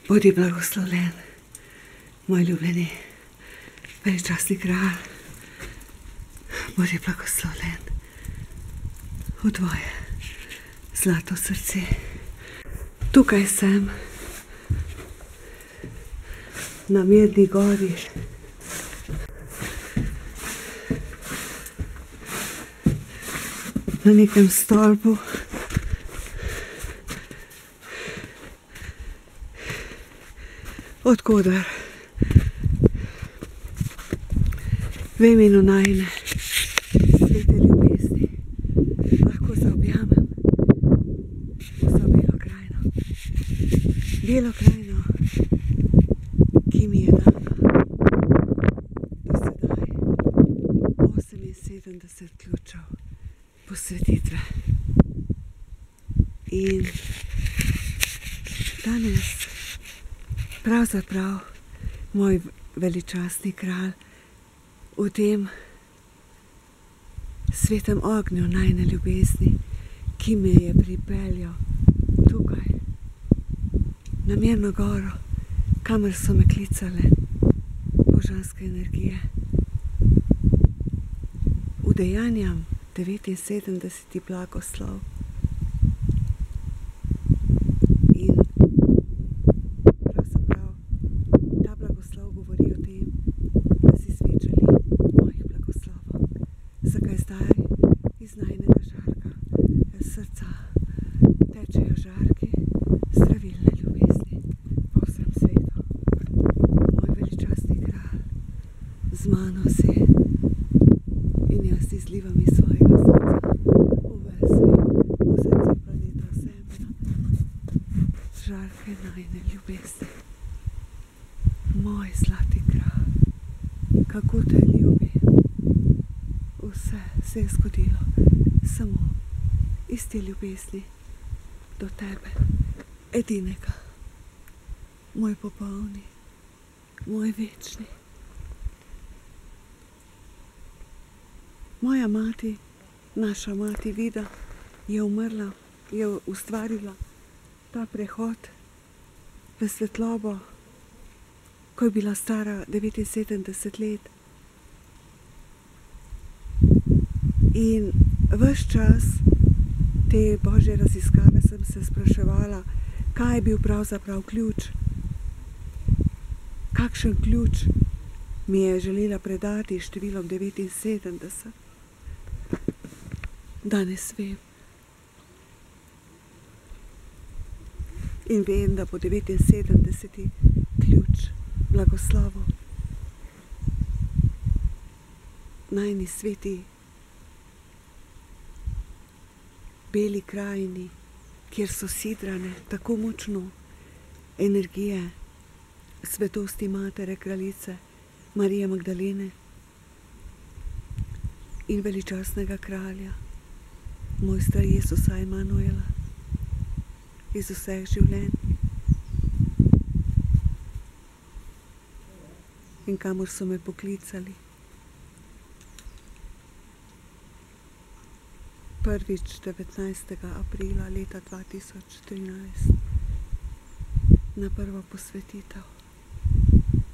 Bodi blagoslovljen, moj ljubljeni veličastni kralj. Bodi blagoslovljen v tvoje zlato srce. Tukaj sem, na Mirni gori. Na nekem stolpu. Odkudar v imenu najine svete ljubezni lahko zaobjamem vso Belo krajino. Belo krajino, ki mi je dala do sedaj 78 ključev posvetitve. In danes pravzaprav moj veličastni kralj v tem svetem ognju najine ljubezni, ki me je pripeljal tukaj, na Mirno goro, kamor so me klicale božanske energije. Udejanjam 79. blagoslov. In pravzaprav ta blagoslov govori o tem, da si svečali mojih blagoslovov. Zakaj zdaj iz najinega žarka srca tečejo žarki zdravilne ljubezni po vsem svetu. Moj veličastni kralj z mano si in jaz izlivam iz svojega srca v ves svet, v srce planeta Zemlja, žarke najine ljubezni. Moj zlati kralj, kako te ljubim. Vse se je zgodilo samo iz te ljubezni do tebe, edinega, moj popolni, moj večni. Moja mati, naša mati Vida, je umrla, je ustvarila ta prehod v svetlobo, ko je bila stara 79 let. In ves čas te božje raziskave sem se spraševala, kaj je bil pravzaprav ključ, kakšen ključ mi je želela predati številom 79. Danes vem. In vem, da bo 79. ključ blagoslovov najini sveti Beli krajini, kjer so sidrane tako močno energije svetosti Matere Kraljice Marije Magdalene in veličastnega kralja, mojstra Jezusa Emanuela, iz vseh življenj. In kamor so me poklicali. Prvič 19. aprila leta 2013 na prvo posvetitev,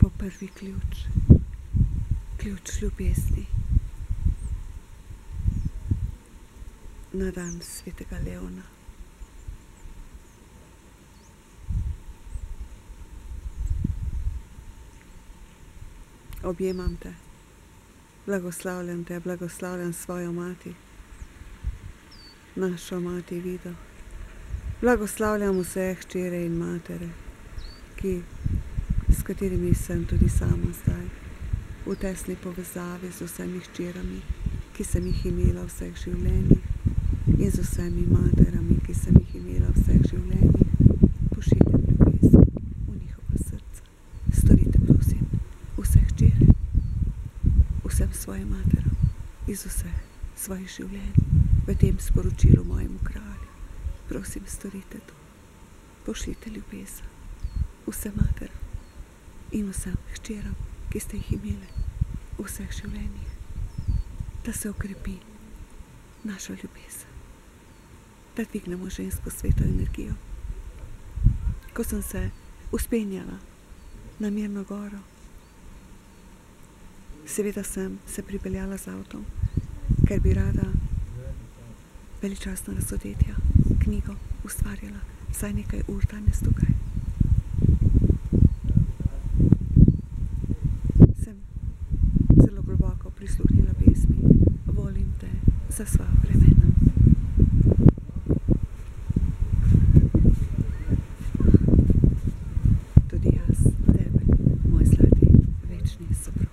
po prvi ključ, ključ ljubezni, na dan svetega Leona. Objemam te, blagoslavljam svojo mati, našo mati Vido. Blagoslavljam vse hčere in matere, s katerimi sem tudi sama zdaj v tesni povezavi z vsemi hčerami, ki sem jih imela v vseh življenjih, in z vsemi materami, ki sem jih imela v vseh življenjih. Pošiljam ljubezen v njihova srca. Storite, prosim, vse hčere, vsem svojim materam iz vseh svojih življenj v tem sporočilu mojemu kralju. Prosim, storite to. Pošljite ljubezen vsem materam in vsem hčeram, ki ste jih imeli v vseh življenjih, da se okrepi našo ljubezen, da dvignemo žensko sveto energijo. Ko sem se uspenjala na Mirno goro. Seveda sem se pripeljala z avtom, ker bi rada veličastnega sodetja knjigo ustvarjala vsaj nekaj ur danes tukaj. Sem zelo globoko prisluhnila pesmi Volim te za sva vremena. Tudi jaz tebe, moj zlati, večni soprog.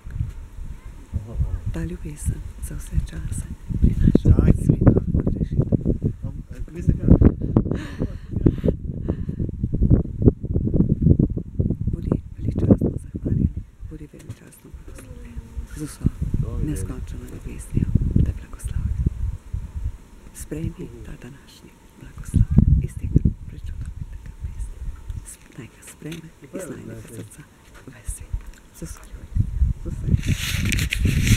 Ta ljubezen za vse čase prinaša sveta odrešitev. Bodi veličastno zahvaljen, bodi veličastno blagoslovljen. Z vso neskončno ljubeznijo te blagoslavlja. Sprejmi ta današnji blagoslov iz tega prečudovitega mesta. Naj ga sprejme iz najnega srca ves svet. Z vso ljubeznijo.